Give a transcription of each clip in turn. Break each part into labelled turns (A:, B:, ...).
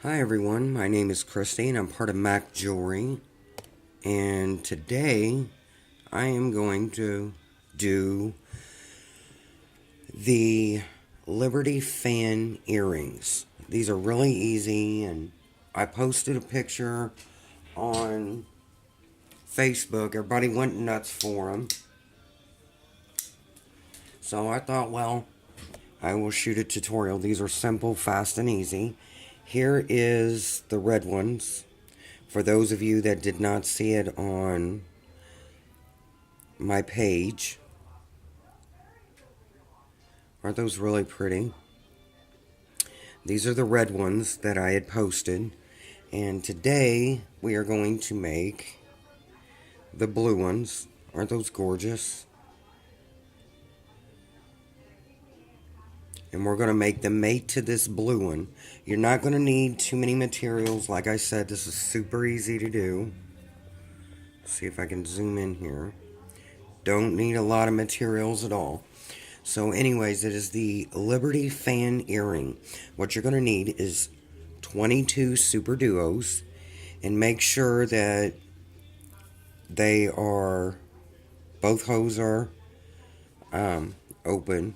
A: Hi everyone, my name is Christy and I'm part of Mac Jewelry, and today I am going to do the Liberty fan earrings. These are really easy, and I posted a picture on Facebook. Everybody went nuts for them, so I thought, well, I will shoot a tutorial. These are simple, fast, and easy. Here is the red ones. For those of you that did not see it on my page, aren't those really pretty? These are the red ones that I had posted, and today we are going to make the blue ones. Aren't those gorgeous? And we're going to make them mate to this blue one. You're not going to need too many materials. Like I said, this is super easy to do. Let's see if I can zoom in here. Don't need a lot of materials at all. So anyways, it is the Liberty fan earring. What you're going to need is 22 super duos, and make sure that they are, both hose are open,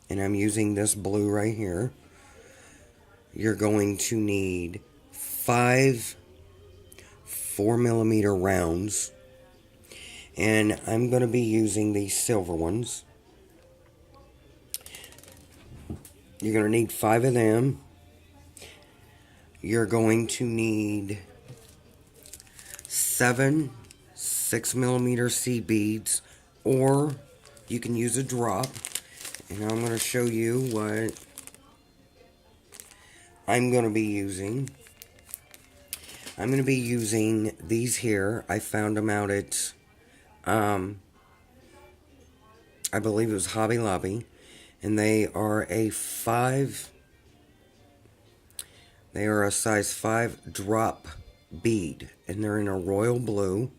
A: and I'm using this blue right here. You're going to need 5 4mm rounds, and I'm going to be using these silver ones. You're going to need 5 of them. You're going to need 7 6mm seed beads, or you can use a drop. And I'm going to show you what I'm going to be using. I'm going to be using these here. I found them out at, I believe it was Hobby Lobby. And they are a size 5 drop bead. And they're in a royal blue.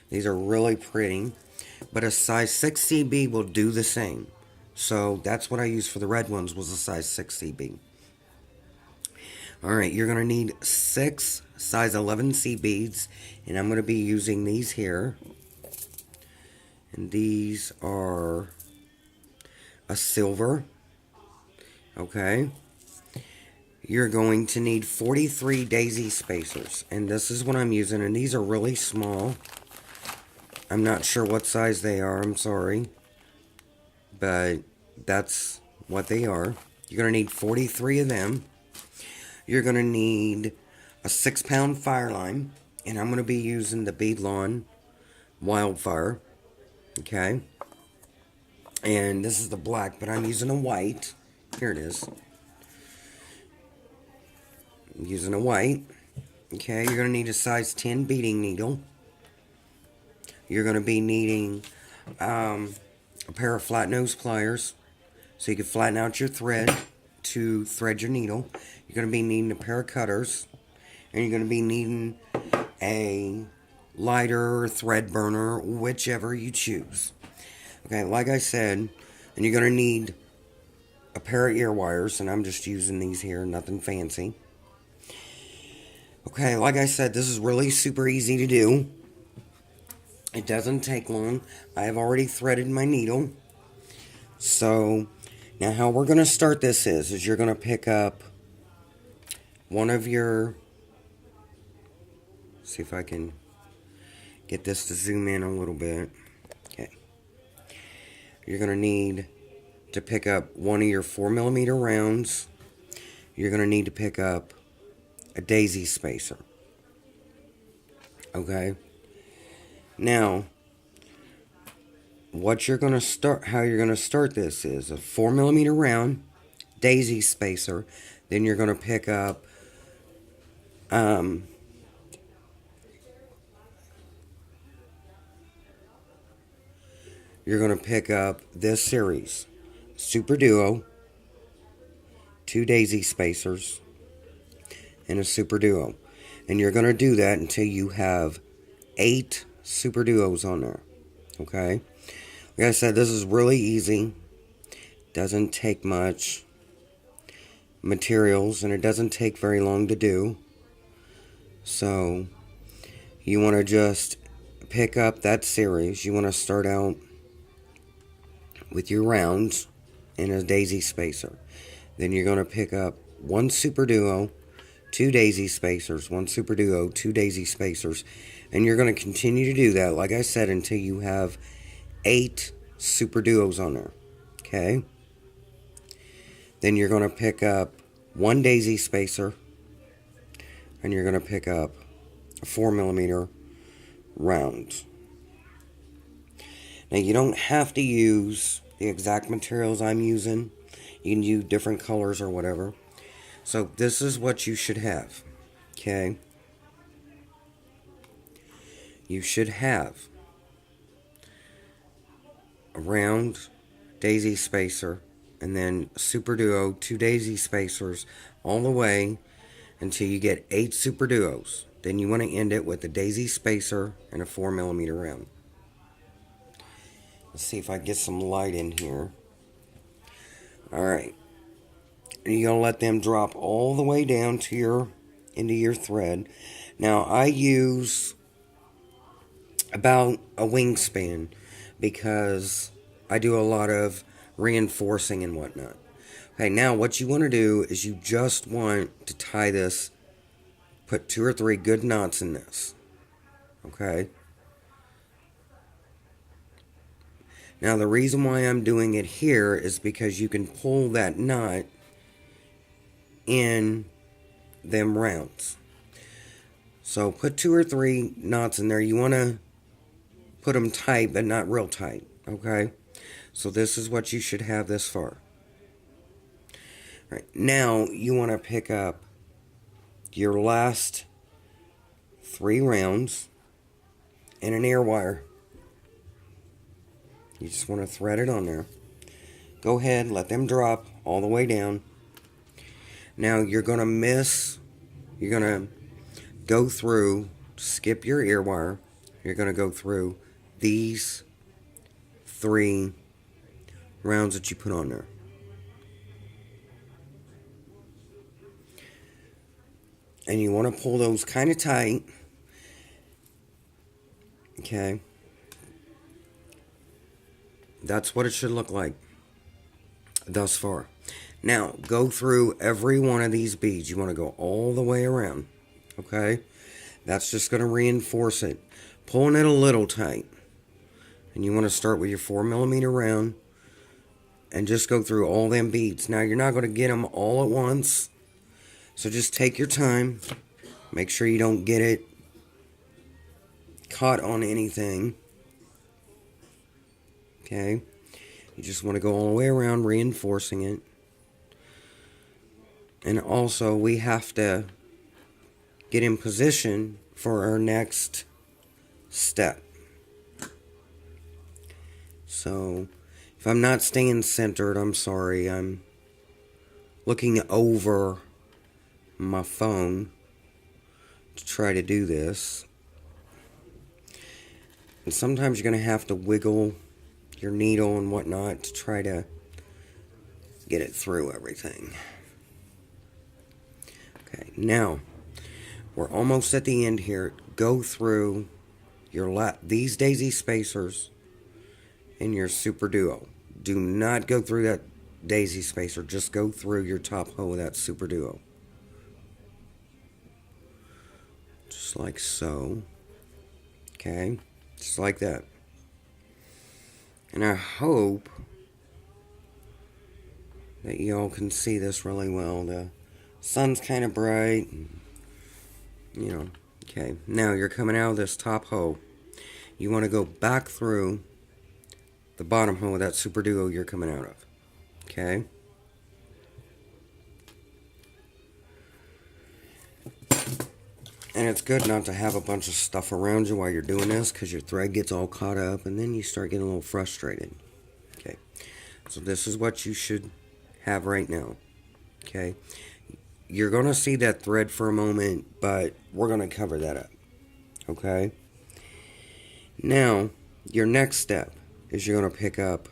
A: These are really pretty. But a size 6 CB will do the same. So that's what I used for the red ones, was a size 6 CB. Alright, you're going to need 6 size 11 C beads. And I'm going to be using these here. And these are a silver. Okay. You're going to need 43 daisy spacers. And this is what I'm using. And these are really small. I'm not sure what size they are. I'm sorry. But that's what they are. You're going to need 43 of them. You're going to need a 6-pound fireline. And I'm going to be using the Beadlawn Wildfire. Okay. And this is the black, but I'm using a white. Here it is. I'm using a white. Okay, you're going to need a size 10 beading needle. You're going to be needing a pair of flat nose pliers, so you can flatten out your thread to thread your needle. You're going to be needing a pair of cutters, and you're going to be needing a lighter or thread burner, whichever you choose. Okay, like I said, and you're going to need a pair of ear wires, and I'm just using these here, nothing fancy. Okay, like I said, this is really super easy to do. It doesn't take long. I have already threaded my needle. So, now how we're going to start this is you're going to pick up one of your, see if I can get this to zoom in a little bit. Okay. You're going to need to pick up one of your 4mm rounds. You're going to need to pick up a daisy spacer. Okay. Now, what you're going to start, how you're going to start this is a 4mm round, daisy spacer. Then you're going to pick up this series, Super Duo, 2 daisy spacers, and a Super Duo. And you're going to do that until you have 8 Super Duos on there. Okay? Like I said, this is really easy. Doesn't take much. materials, and it doesn't take very long to do. So you want to just pick up that series. You want to start out with your rounds in a daisy spacer. Then you're going to pick up one super duo, two daisy spacers, one super duo, two daisy spacers, and you're going to continue to do that, like I said, until you have 8 super duos on there. Okay? Then you're going to pick up one daisy spacer, and you're going to pick up a 4mm round. Now, you don't have to use the exact materials I'm using. You can use different colors or whatever. So this is what you should have. Okay? You should have a round daisy spacer, and then super duo, 2 daisy spacers, all the way until you get 8 super duos. Then you want to end it with a daisy spacer and a 4mm round. Let's see if I get some light in here. Alright. And you're going to let them drop all the way down to into your thread. Now, I use about a wingspan because I do a lot of reinforcing and whatnot. Okay, now what you want to do is you just want to tie this, put 2 or 3 good knots in this. Okay? Now, the reason why I'm doing it here is because you can pull that knot in them rounds. So put 2 or 3 knots in there. You want to put them tight, but not real tight. Okay? So this is what you should have this far. All right, now you want to pick up your last 3 rounds and an ear wire. You just want to thread it on there. Go ahead, let them drop all the way down. Now you're going to go through, skip your ear wire. You're going to go through these 3 rounds that you put on there. And you want to pull those kind of tight. Okay. That's what it should look like thus far. Now, go through every one of these beads. You want to go all the way around. Okay? That's just going to reinforce it. Pulling it a little tight. And you want to start with your 4mm round and just go through all them beads. Now, you're not going to get them all at once. So just take your time. Make sure you don't get it caught on anything. Okay? You just want to go all the way around, reinforcing it. And also, we have to get in position for our next step. So, if I'm not staying centered, I'm sorry. I'm looking over my phone to try to do this. And sometimes you're going to have to wiggle your needle and whatnot to try to get it through everything. Okay, now we're almost at the end here. Go through your these daisy spacers and your super duo. Do not go through that daisy spacer. Just go through your top hoe of that super duo. Just like so. Okay, just like that. And I hope that y'all can see this really well. The sun's kind of bright. You know. Okay, now you're coming out of this top hoe. You want to go back through the bottom hoe of that super duo you're coming out of. Okay? And it's good not to have a bunch of stuff around you while you're doing this, because your thread gets all caught up and then you start getting a little frustrated. Okay, so this is what you should have right now. Okay, you're going to see that thread for a moment, but we're going to cover that up. Okay, now your next step is you're going to pick up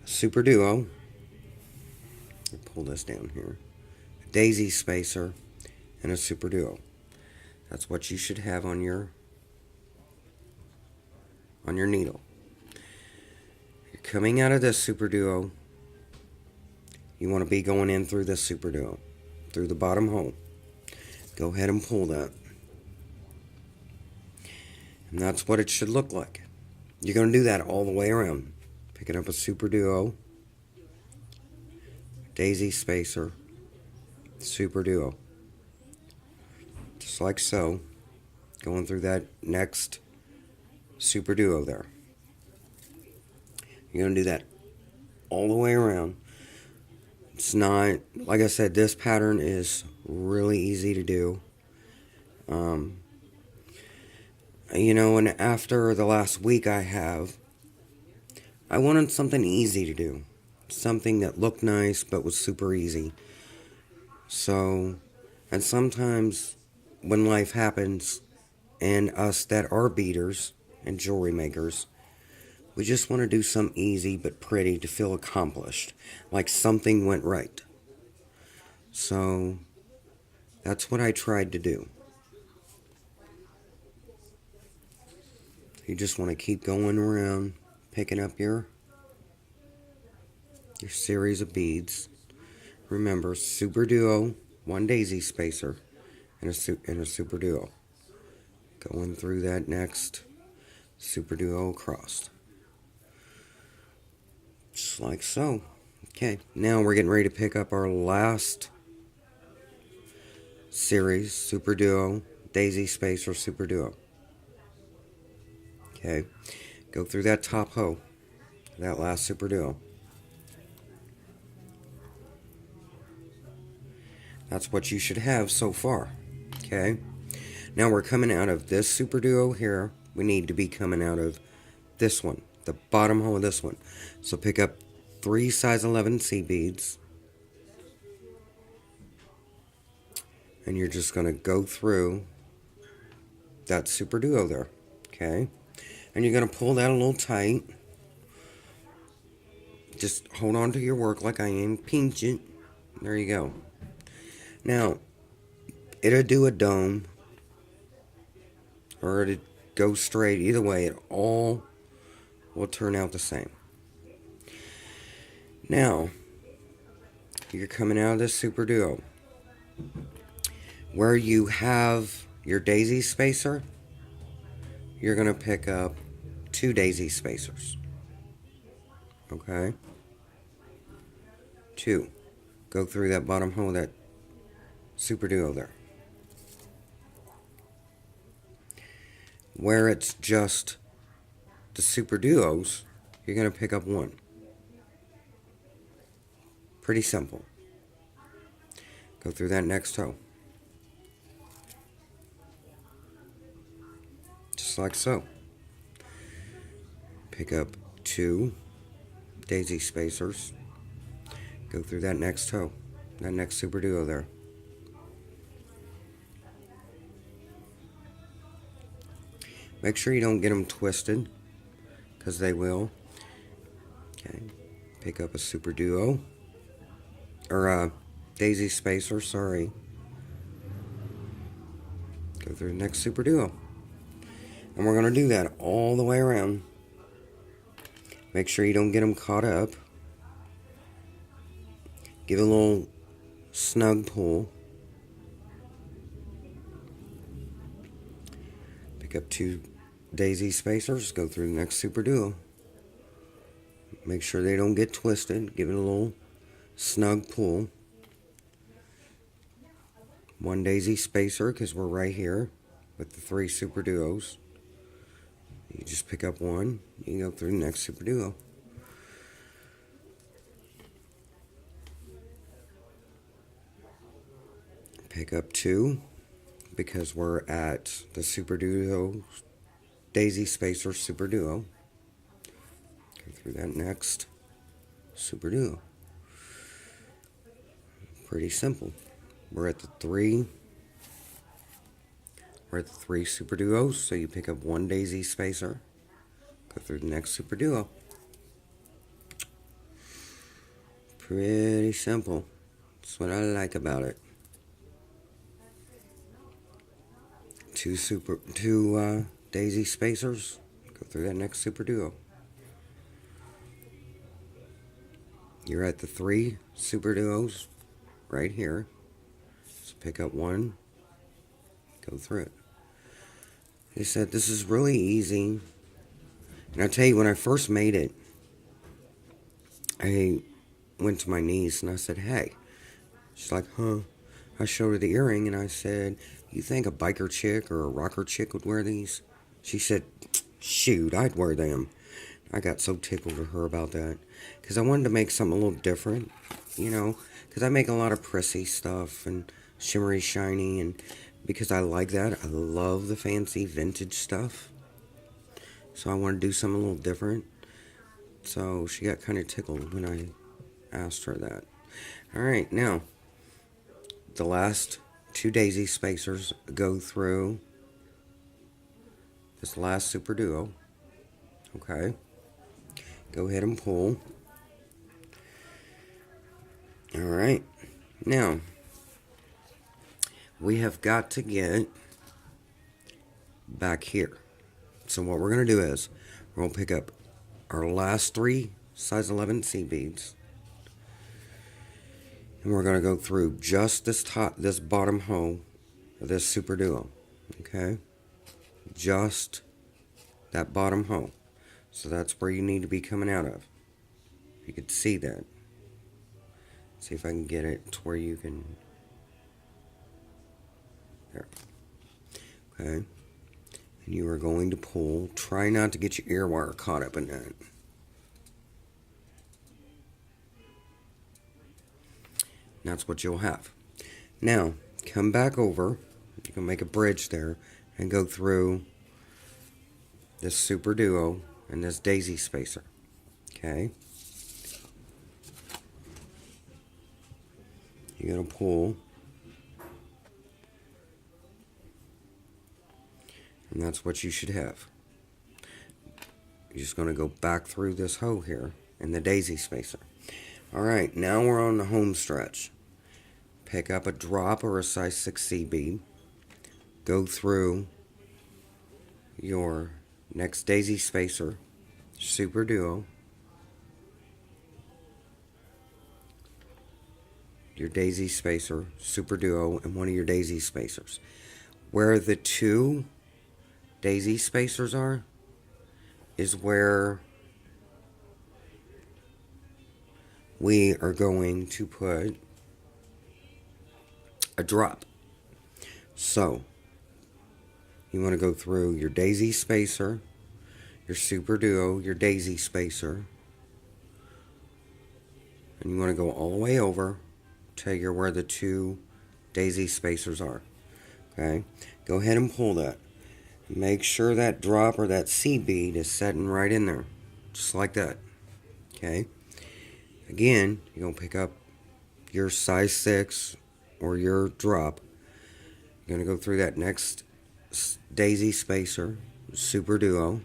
A: a super duo. pull this down here. A daisy spacer and a super duo. That's what you should have on your needle. You're coming out of this super duo. You want to be going in through this super duo, through the bottom hole. Go ahead and pull that. And that's what it should look like. You're going to do that all the way around. Picking up a super duo, daisy spacer, super duo. Just like so. Going through that next super duo there. You're going to do that all the way around. It's not, like I said, this pattern is really easy to do. You know, and after the last week I wanted something easy to do. Something that looked nice but was super easy. So, and sometimes when life happens, and us that are beaders and jewelry makers, we just want to do something easy but pretty to feel accomplished, like something went right. So, that's what I tried to do. You just want to keep going around, picking up your series of beads. Remember, super duo, one daisy spacer, and a super duo. Going through that next super duo across. Just like so. Okay, now we're getting ready to pick up our last series, super duo, daisy spacer, super duo. Okay, go through that top hoe, that last super duo. That's what you should have so far. Okay, now we're coming out of this super duo here. We need to be coming out of this one, the bottom hole of this one. So pick up 3 size 11 C beads. And you're just going to go through that super duo there. Okay, and you're going to pull that a little tight. Just hold on to your work like I am. Pinch it. There you go. Now, it'll do a dome, or it'll go straight. Either way, it all will turn out the same. Now, you're coming out of this super duo. Where you have your daisy spacer, you're going to pick up 2 daisy spacers. Okay? 2. Go through that bottom hole of that super duo there. Where it's just the super duos, you're going to pick up 1. Pretty simple. Go through that next toe. Just like so. Pick up 2 daisy spacers. Go through that next toe, that next super duo there. Make sure you don't get them twisted, because they will. Okay, pick up a super duo, or a daisy spacer, sorry. Go through the next super duo. And we're going to do that all the way around. Make sure you don't get them caught up. Give it a little snug pull. Pick up 2 daisy spacers. Go through the next super duo. Make sure they don't get twisted. Give it a little snug pull. 1 daisy spacer, because we're right here with the 3 super duos. You just pick up 1. You can go through the next super duo. Pick up 2, because we're at the super duo, daisy spacer super duo. Go through that next super duo. Pretty simple. We're at the 3 super duos, so you pick up 1 daisy spacer, go through the next super duo. Pretty simple. That's what I like about it. Two daisy spacers. Go through that next super duo. You're at the 3 super duos right here. So pick up one, go through it. They said this is really easy. And I tell you, when I first made it, I went to my niece and I said, hey. She's like, huh? I showed her the earring and I said, you think a biker chick or a rocker chick would wear these? She said, shoot, I'd wear them. I got so tickled with her about that. Because I wanted to make something a little different, you know. Because I make a lot of prissy stuff and shimmery, shiny. And because I like that, I love the fancy vintage stuff. So I wanted to do something a little different. So she got kind of tickled when I asked her that. Alright, now, the last 2 daisy spacers go through this last super duo. Okay. Go ahead and pull. Alright. Now, we have got to get back here. So what we're going to do is, we're going to pick up our last 3 size 11 seed beads. And we're going to go through just this bottom hoe of this super duo. Okay? Just that bottom hoe. So that's where you need to be coming out of. You could see that. See if I can get it to where you can. There. Okay. And you are going to pull. Try not to get your ear wire caught up in that. And that's what you'll have. Now, come back over. You can make a bridge there and go through this super duo and this daisy spacer. Okay. You're going to pull. And that's what you should have. You're just going to go back through this hoe here in the daisy spacer. Alright, now we're on the home stretch. Pick up a drop or a size 6C bead. Go through your next daisy spacer, super duo, your daisy spacer, super duo, and one of your daisy spacers. Where the 2 daisy spacers are is where we are going to put a drop. So you want to go through your daisy spacer, your super duo, your daisy spacer, and you want to go all the way over till you're where the 2 daisy spacers are. Okay, go ahead and pull that. Make sure that drop or that C bead is setting right in there, just like that. Okay, again, you're going to pick up your size 6 or your drop. You're going to go through that next daisy spacer, super duo,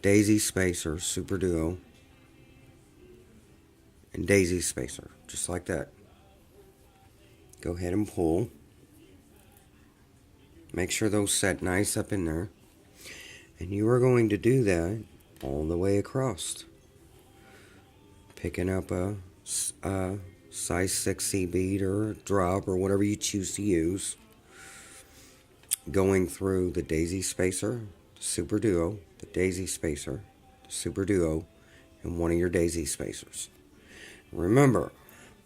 A: daisy spacer, super duo, and daisy spacer, just like that. Go ahead and pull. Make sure those set nice up in there. And you are going to do that all the way across. Picking up a size 6C bead or a drop or whatever you choose to use. Going through the daisy spacer, the super duo, the daisy spacer, the super duo, and one of your daisy spacers. Remember,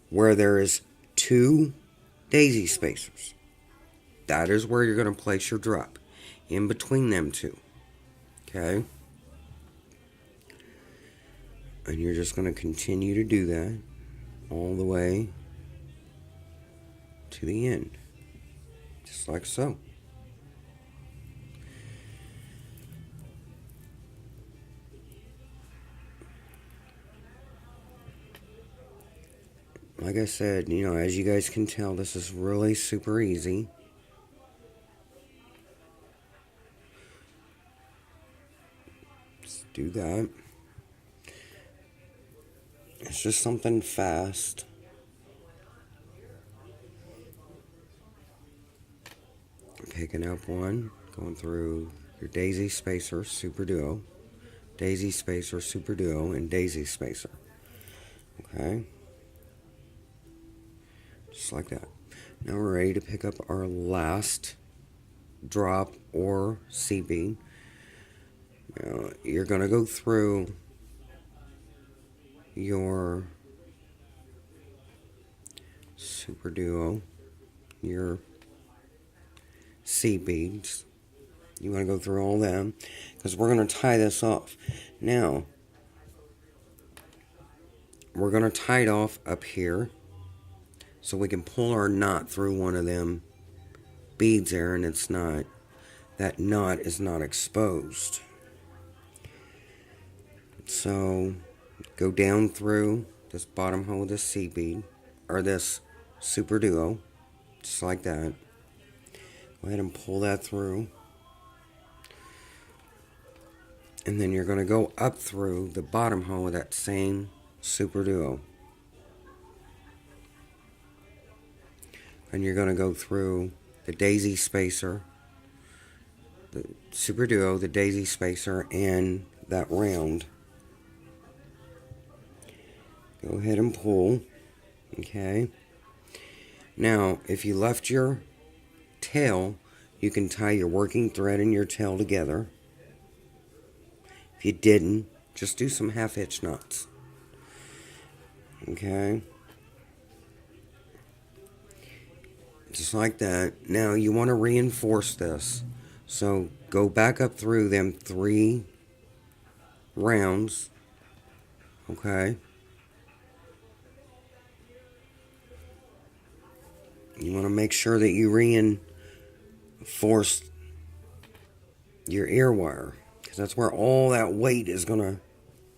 A: where there is 2 daisy spacers, that is where you're going to place your drop, in between them 2. Okay? And you're just going to continue to do that all the way to the end, just like so. Like I said, you know, as you guys can tell, this is really super easy. Just do that. It's just something fast Picking up one, going through your daisy spacer, super duo, daisy spacer, super duo, and daisy spacer. Okay, just like that. Now we're ready to pick up our last drop or C bead. Now you're going to go through your super duo, your C beads. You want to go through all them because we're going to tie this off. Now, we're going to tie it off up here so we can pull our knot through one of them beads there, and it's not, that knot is not exposed. So, go down through this bottom hole of this C bead, or this super duo, just like that. Go ahead and pull that through. And then you're going to go up through the bottom hole of that same super duo. And you're going to go through the daisy spacer, the super duo, the daisy spacer, and that round. Go ahead and pull. Okay. Now, if you left your tail, you can tie your working thread and your tail together. If you didn't, just do some half-hitch knots. Okay. Just like that. Now you want to reinforce this. So go back up through them 3 rounds. Okay. You want to make sure that you reinforce your ear wire, because that's where all that weight is going to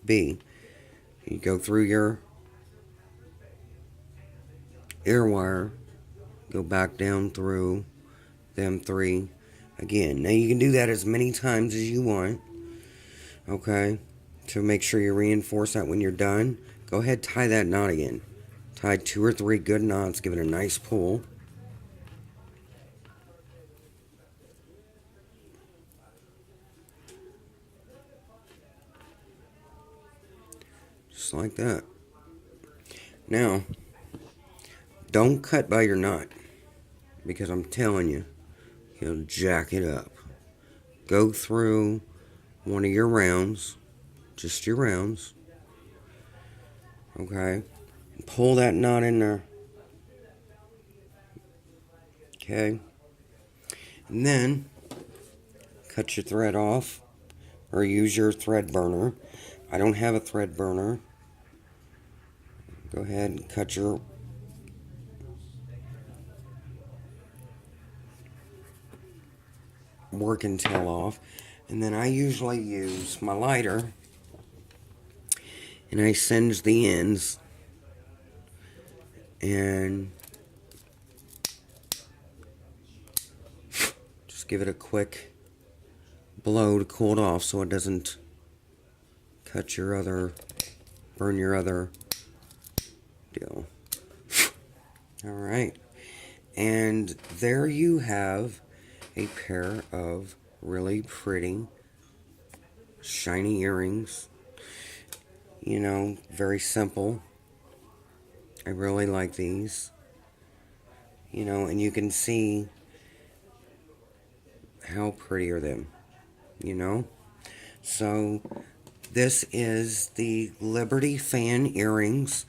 A: be. You go through your ear wire, go back down through them 3 again. Now you can do that as many times as you want. Okay. To make sure you reinforce that when you're done, go ahead, tie that knot again. Tie 2 or 3 good knots, give it a nice pull. Just like that. Now, don't cut by your knot, because I'm telling you, you'll jack it up. Go through one of your rounds, just your rounds, okay? Pull that knot in there, okay? And then, cut your thread off, or use your thread burner. I don't have a thread burner. Go ahead and cut your working tail off. And then I usually use my lighter and I singe the ends and just give it a quick blow to cool it off so it doesn't cut your other, burn your other deal. Alright, and there you have a pair of really pretty shiny earrings. You know, very simple. I really like these. You know, and you can see how pretty are them, you know. So this is the Liberty Fan earrings.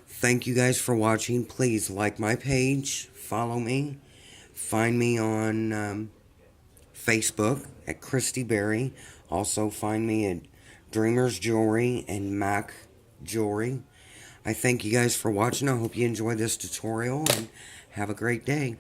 A: Thank you guys for watching. Please like my page, follow me, find me on Facebook at Christy Berry. Also find me at Dreamers Jewelry and Mac Jewelry. I thank you guys for watching. I hope you enjoyed this tutorial and have a great day.